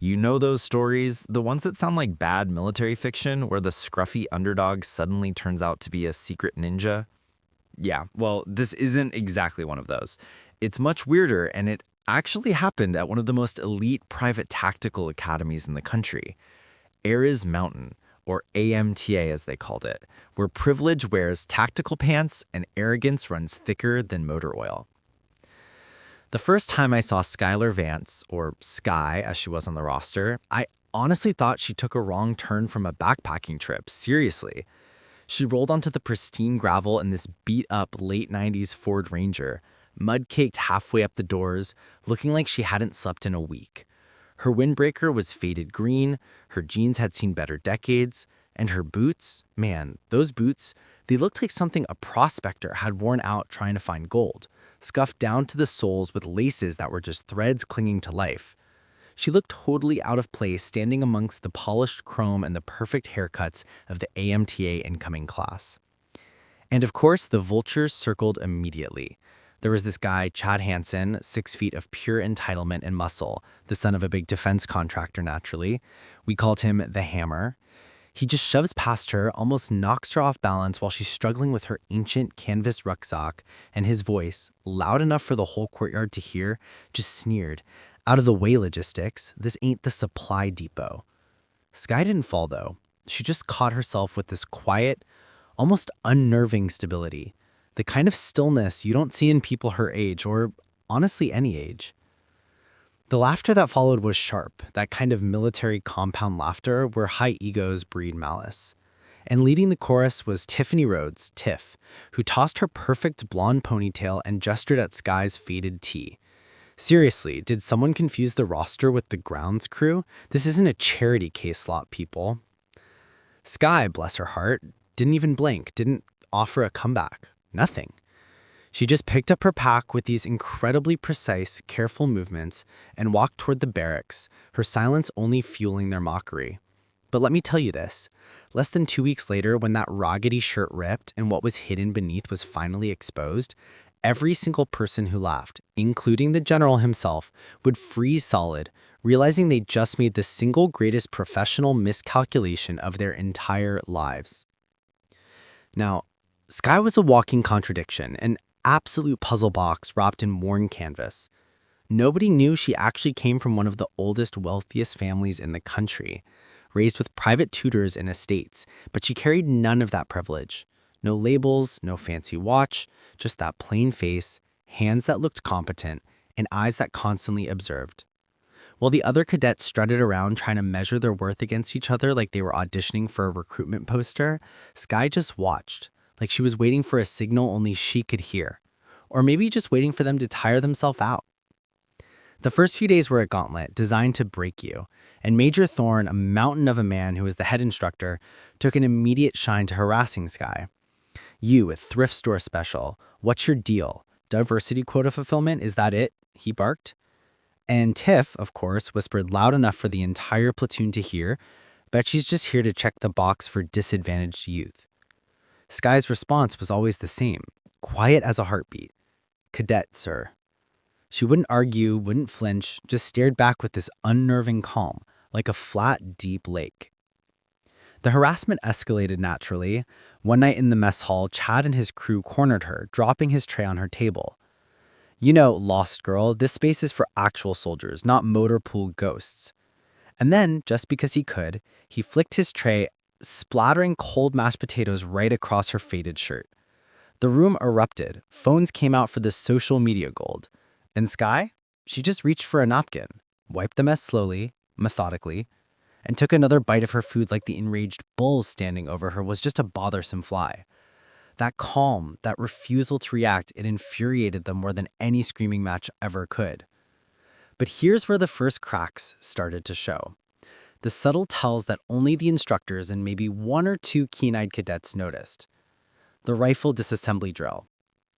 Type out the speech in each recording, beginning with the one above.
You know those stories, the ones that sound like bad military fiction where the scruffy underdog suddenly turns out to be a secret ninja? Yeah, well, this isn't exactly one of those. It's much weirder, and it actually happened at one of the most elite private tactical academies in the country, Ares Mountain, or AMTA as they called it, where privilege wears tactical pants and arrogance runs thicker than motor oil. The first time I saw Skylar Vance, or Sky as she was on the roster, I honestly thought she took a wrong turn from a backpacking trip, seriously. She rolled onto the pristine gravel in this beat-up late 90s Ford Ranger, mud-caked halfway up the doors, looking like she hadn't slept in a week. Her windbreaker was faded green, her jeans had seen better decades, and her boots, man, those boots, they looked like something a prospector had worn out trying to find gold, scuffed down to the soles with laces that were just threads clinging to life. She looked totally out of place standing amongst the polished chrome and the perfect haircuts of the AMTA incoming class. And of course, the vultures circled immediately. There was this guy, Chad Hansen, 6 feet of pure entitlement and muscle, the son of a big defense contractor naturally. We called him the Hammer. He just shoves past her, almost knocks her off balance while she's struggling with her ancient canvas rucksack, and his voice, loud enough for the whole courtyard to hear, just sneered, "Out of the way, logistics. This ain't the supply depot." Sky didn't fall, though. She just caught herself with this quiet, almost unnerving stability, the kind of stillness you don't see in people her age, or honestly any age. The laughter that followed was sharp, that kind of military compound laughter where high egos breed malice. And leading the chorus was Tiffany Rhodes, Tiff, who tossed her perfect blonde ponytail and gestured at Sky's faded tee. Seriously, did someone confuse the roster with the grounds crew? This isn't a charity case slot, people. Sky, bless her heart, didn't even blink, didn't offer a comeback. Nothing. She just picked up her pack with these incredibly precise, careful movements and walked toward the barracks, her silence only fueling their mockery. But let me tell you this. Less than 2 weeks later, when that raggedy shirt ripped and what was hidden beneath was finally exposed, every single person who laughed, including the general himself, would freeze solid, realizing they just made the single greatest professional miscalculation of their entire lives. Now, Sky was a walking contradiction, an absolute puzzle box wrapped in worn canvas. Nobody knew she actually came from one of the oldest, wealthiest families in the country, raised with private tutors and estates, but she carried none of that privilege. No labels, no fancy watch, just that plain face, hands that looked competent, and eyes that constantly observed. While the other cadets strutted around trying to measure their worth against each other like they were auditioning for a recruitment poster, Sky just watched, like she was waiting for a signal only she could hear, or maybe just waiting for them to tire themselves out. The first few days were a gauntlet designed to break you, and Major Thorne, a mountain of a man who was the head instructor, took an immediate shine to harassing Sky. "You, a thrift store special, what's your deal? Diversity quota fulfillment, is that it?" he barked. And Tiff, of course, whispered loud enough for the entire platoon to hear, "Bet she's just here to check the box for disadvantaged youth." Sky's response was always the same, quiet as a heartbeat. "Cadet, sir." She wouldn't argue, wouldn't flinch, just stared back with this unnerving calm, like a flat, deep lake. The harassment escalated naturally. One night in the mess hall, Chad and his crew cornered her, dropping his tray on her table. "You know, lost girl, this space is for actual soldiers, not motor pool ghosts." And then, just because he could, he flicked his tray, splattering cold mashed potatoes right across her faded shirt. The room erupted. Phones came out for the social media gold. And Sky? She just reached for a napkin, wiped the mess slowly, methodically, and took another bite of her food like the enraged bull standing over her was just a bothersome fly. That calm, that refusal to react, it infuriated them more than any screaming match ever could. But here's where the first cracks started to show. The subtle tells that only the instructors and maybe one or two keen-eyed cadets noticed. The rifle disassembly drill.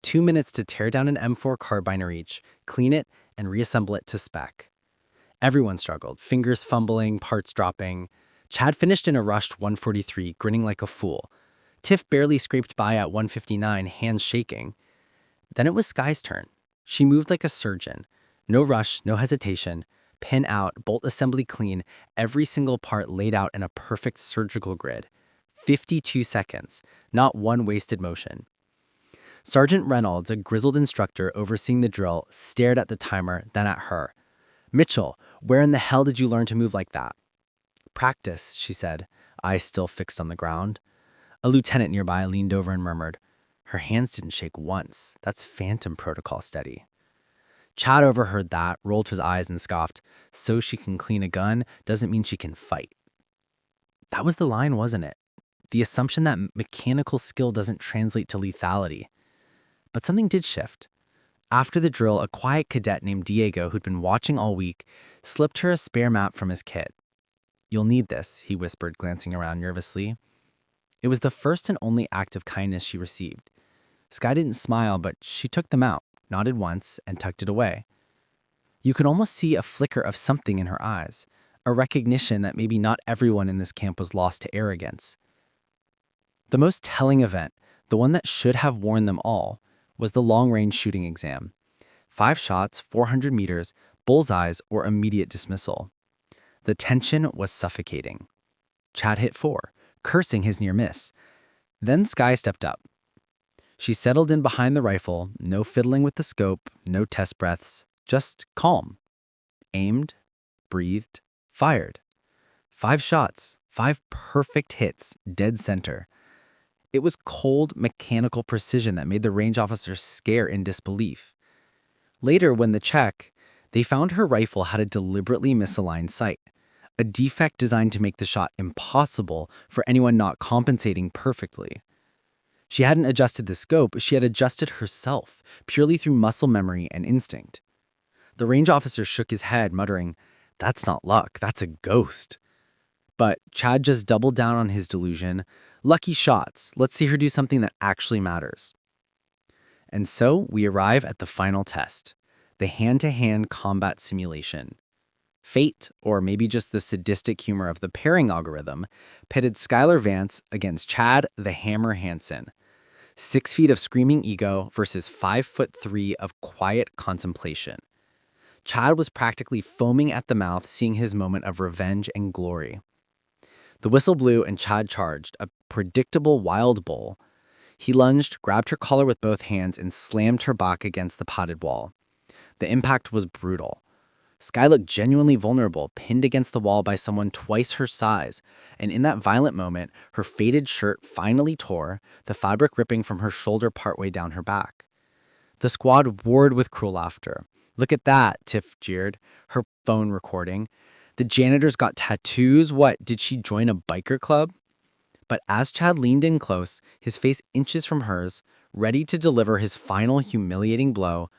2 minutes to tear down an M4 carbine each, clean it, and reassemble it to spec. Everyone struggled, fingers fumbling, parts dropping. Chad finished in a rushed 143, grinning like a fool. Tiff barely scraped by at 159, hands shaking. Then it was Sky's turn. She moved like a surgeon. No rush, no hesitation. Pin out, bolt assembly clean, every single part laid out in a perfect surgical grid. 52 seconds, not one wasted motion. Sergeant Reynolds, a grizzled instructor overseeing the drill, stared at the timer, then at her. "Mitchell, where in the hell did you learn to move like that?" "Practice," she said, eyes still fixed on the ground. A lieutenant nearby leaned over and murmured, "Her hands didn't shake once. That's phantom protocol steady." Chad overheard that, rolled his eyes, and scoffed. "So she can clean a gun doesn't mean she can fight." That was the line, wasn't it? The assumption that mechanical skill doesn't translate to lethality. But something did shift. After the drill, a quiet cadet named Diego, who'd been watching all week, slipped her a spare map from his kit. "You'll need this," he whispered, glancing around nervously. It was the first and only act of kindness she received. Sky didn't smile, but she took them out, nodded once, and tucked it away. You could almost see a flicker of something in her eyes, a recognition that maybe not everyone in this camp was lost to arrogance. The most telling event, the one that should have warned them all, was the long-range shooting exam. 5 shots, 400 meters, bullseyes, or immediate dismissal. The tension was suffocating. Chad hit 4, cursing his near miss. Then Sky stepped up. She settled in behind the rifle, no fiddling with the scope, no test breaths, just calm. Aimed, breathed, fired. 5 shots, 5 perfect hits, dead center. It was cold, mechanical precision that made the range officer scare in disbelief. Later, when they found her rifle had a deliberately misaligned sight, a defect designed to make the shot impossible for anyone not compensating perfectly. She hadn't adjusted the scope, she had adjusted herself, purely through muscle memory and instinct. The range officer shook his head, muttering, "That's not luck, that's a ghost." But Chad just doubled down on his delusion. "Lucky shots. Let's see her do something that actually matters." And so we arrive at the final test, the hand-to-hand combat simulation. Fate, or maybe just the sadistic humor of the pairing algorithm, pitted Skylar Vance against Chad the Hammer Hansen. 6 feet of screaming ego versus 5'3" of quiet contemplation. Chad was practically foaming at the mouth, seeing his moment of revenge and glory. The whistle blew and Chad charged, a predictable wild bull. He lunged, grabbed her collar with both hands, and slammed her back against the potted wall. The impact was brutal. Sky looked genuinely vulnerable, pinned against the wall by someone twice her size, and in that violent moment, her faded shirt finally tore, the fabric ripping from her shoulder partway down her back. The squad roared with cruel laughter. "Look at that," Tiff jeered, her phone recording. "The janitor's got tattoos? What, did she join a biker club?" But as Chad leaned in close, his face inches from hers, ready to deliver his final humiliating blow,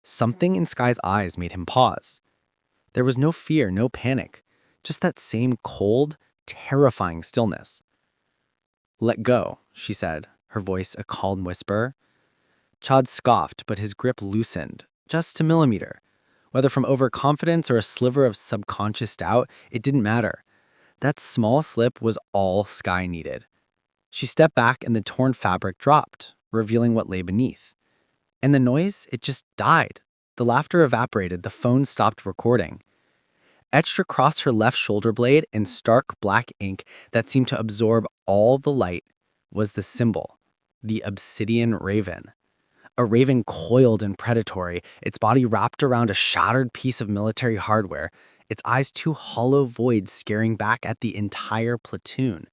something in Sky's eyes made him pause. There was no fear, no panic, just that same cold, terrifying stillness. "Let go," she said, her voice a calm whisper. Chad scoffed, but his grip loosened, just a millimeter. Whether from overconfidence or a sliver of subconscious doubt, it didn't matter. That small slip was all Sky needed. She stepped back and the torn fabric dropped, revealing what lay beneath. And the noise, it just died. The laughter evaporated, the phone stopped recording. Etched across her left shoulder blade in stark black ink that seemed to absorb all the light was the symbol, the obsidian raven. A raven coiled and predatory, its body wrapped around a shattered piece of military hardware, its eyes 2 hollow voids staring back at the entire platoon.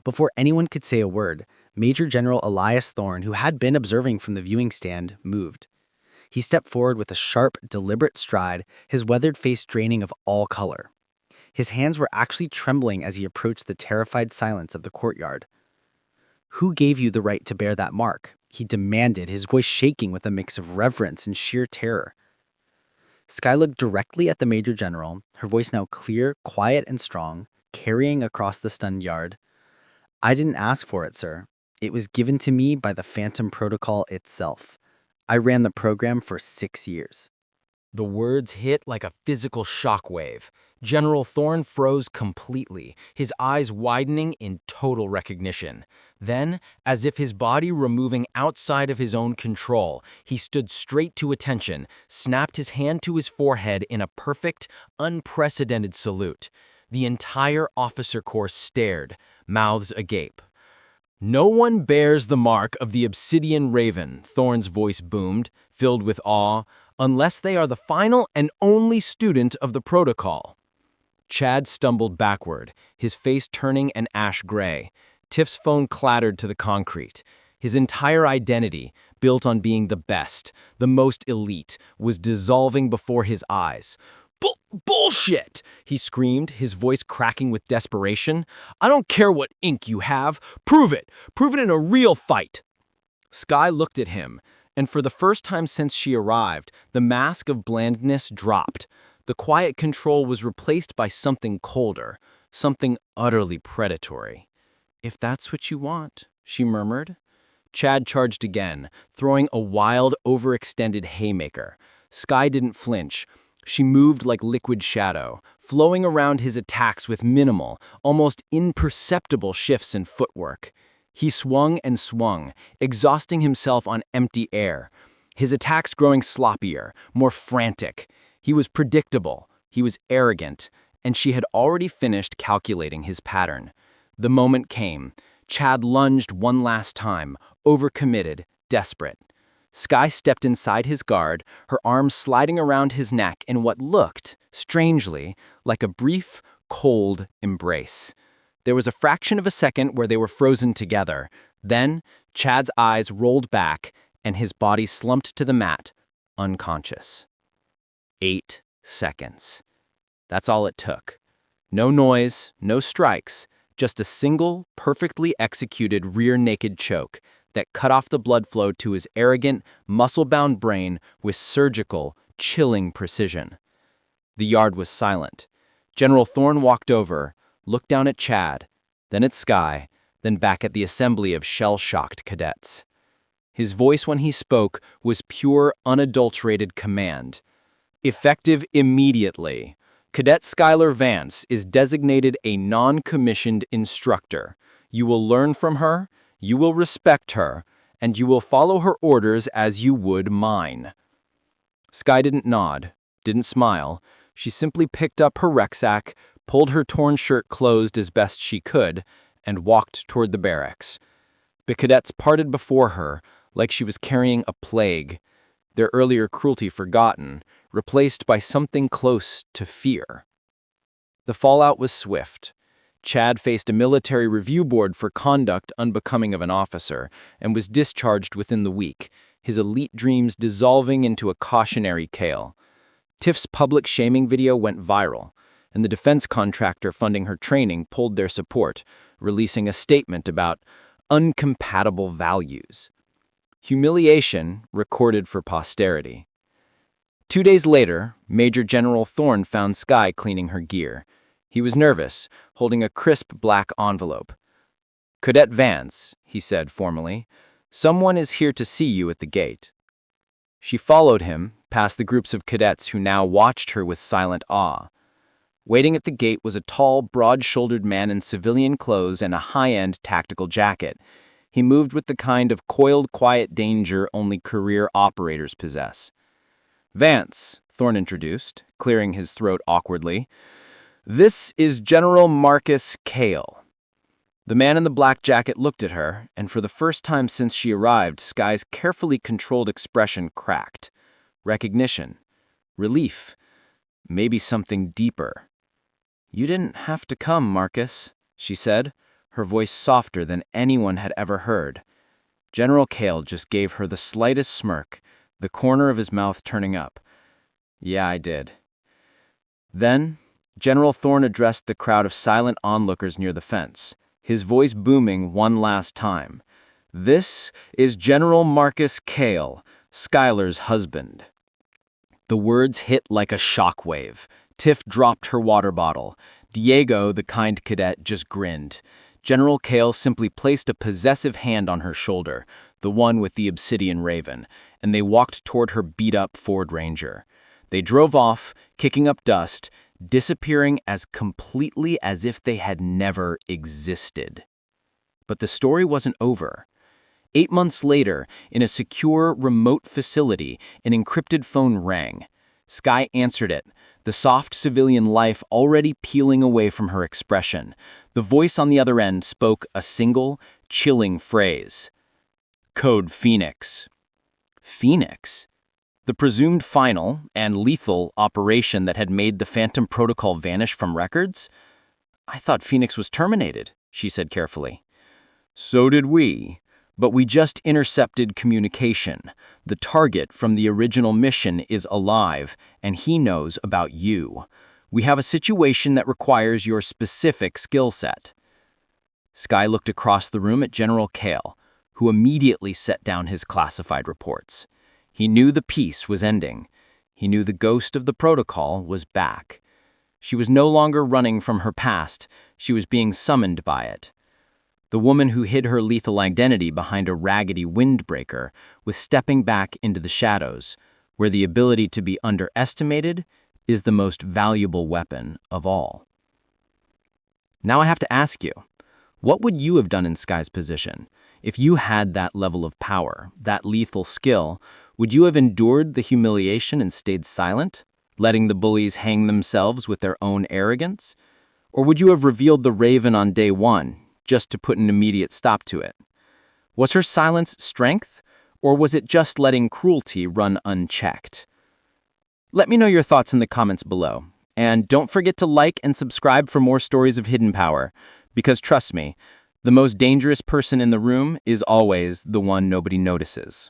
Before anyone could say a word, Major General Elias Thorne, who had been observing from the viewing stand, moved. He stepped forward with a sharp, deliberate stride, his weathered face draining of all color. His hands were actually trembling as he approached the terrified silence of the courtyard. "Who gave you the right to bear that mark?" he demanded, his voice shaking with a mix of reverence and sheer terror. Sky looked directly at the Major General, her voice now clear, quiet, and strong, carrying across the stunned yard. "I didn't ask for it, sir. It was given to me by the Phantom Protocol itself. I ran the program for 6 years." The words hit like a physical shockwave. General Thorne froze completely, his eyes widening in total recognition. Then, as if his body were moving outside of his own control, he stood straight to attention, snapped his hand to his forehead in a perfect, unprecedented salute. The entire officer corps stared, mouths agape. "No one bears the mark of the Obsidian Raven," Thorne's voice boomed, filled with awe, "unless they are the final and only student of the protocol." Chad stumbled backward, his face turning an ash gray. Tiff's phone clattered to the concrete. His entire identity, built on being the best, the most elite, was dissolving before his eyes. Bullshit! He screamed, his voice cracking with desperation. "I don't care what ink you have. Prove it! Prove it in a real fight!" Skye looked at him, and for the first time since she arrived, the mask of blandness dropped. The quiet control was replaced by something colder, something utterly predatory. "If that's what you want," she murmured. Chad charged again, throwing a wild, overextended haymaker. Skye didn't flinch. She moved like liquid shadow, flowing around his attacks with minimal, almost imperceptible shifts in footwork. He swung and swung, exhausting himself on empty air, his attacks growing sloppier, more frantic. He was predictable, he was arrogant, and she had already finished calculating his pattern. The moment came. Chad lunged one last time, overcommitted, desperate. Skye stepped inside his guard, her arms sliding around his neck in what looked, strangely, like a brief, cold embrace. There was a fraction of a second where they were frozen together. Then, Chad's eyes rolled back, and his body slumped to the mat, unconscious. 8 seconds. That's all it took. No noise, no strikes, just a single, perfectly executed rear-naked choke that cut off the blood flow to his arrogant, muscle-bound brain with surgical, chilling precision. The yard was silent. General Thorne walked over, looked down at Chad, then at Skye, then back at the assembly of shell-shocked cadets. His voice when he spoke was pure, unadulterated command. "Effective immediately. Cadet Skylar Vance is designated a non-commissioned instructor. You will learn from her, you will respect her, and you will follow her orders as you would mine." Skye didn't nod, didn't smile. She simply picked up her rucksack, pulled her torn shirt closed as best she could, and walked toward the barracks. The cadets parted before her, like she was carrying a plague, their earlier cruelty forgotten, replaced by something close to fear. The fallout was swift. Chad faced a military review board for conduct unbecoming of an officer and was discharged within the week, his elite dreams dissolving into a cautionary tale. Tiff's public shaming video went viral, and the defense contractor funding her training pulled their support, releasing a statement about uncompatible values. Humiliation recorded for posterity. 2 days later, Major General Thorne found Skye cleaning her gear. He was nervous, holding a crisp black envelope. "Cadet Vance," he said formally, "someone is here to see you at the gate." She followed him, past the groups of cadets who now watched her with silent awe. Waiting at the gate was a tall, broad-shouldered man in civilian clothes and a high-end tactical jacket. He moved with the kind of coiled, quiet danger only career operators possess. "Vance," Thorne introduced, clearing his throat awkwardly. "This is General Marcus Cale." The man in the black jacket looked at her, and for the first time since she arrived, Skye's carefully controlled expression cracked. Recognition. Relief. Maybe something deeper. "You didn't have to come, Marcus," she said, her voice softer than anyone had ever heard. General Cale just gave her the slightest smirk, the corner of his mouth turning up. "Yeah, I did." Then, General Thorne addressed the crowd of silent onlookers near the fence, his voice booming one last time. "This is General Marcus Cale, Skylar's husband." The words hit like a shockwave. Tiff dropped her water bottle. Diego, the kind cadet, just grinned. General Cale simply placed a possessive hand on her shoulder, the one with the obsidian raven, and they walked toward her beat-up Ford Ranger. They drove off, kicking up dust, disappearing as completely as if they had never existed. But the story wasn't over. 8 months later, in a secure, remote facility, an encrypted phone rang. Sky answered it, the soft civilian life already peeling away from her expression. The voice on the other end spoke a single, chilling phrase. Code Phoenix. Phoenix? The presumed final and lethal operation that had made the Phantom Protocol vanish from records? I thought Phoenix was terminated, she said carefully. So did we. But we just intercepted communication. The target from the original mission is alive, and he knows about you. We have a situation that requires your specific skill set. Sky looked across the room at General Kale, who immediately set down his classified reports. He knew the peace was ending. He knew the ghost of the protocol was back. She was no longer running from her past. She was being summoned by it. The woman who hid her lethal identity behind a raggedy windbreaker was stepping back into the shadows, where the ability to be underestimated is the most valuable weapon of all. Now I have to ask you, what would you have done in Sky's position? If you had that level of power, that lethal skill, would you have endured the humiliation and stayed silent, letting the bullies hang themselves with their own arrogance? Or would you have revealed the Raven on day one, just to put an immediate stop to it? Was her silence strength, or was it just letting cruelty run unchecked? Let me know your thoughts in the comments below. And don't forget to like and subscribe for more stories of hidden power, because trust me, the most dangerous person in the room is always the one nobody notices.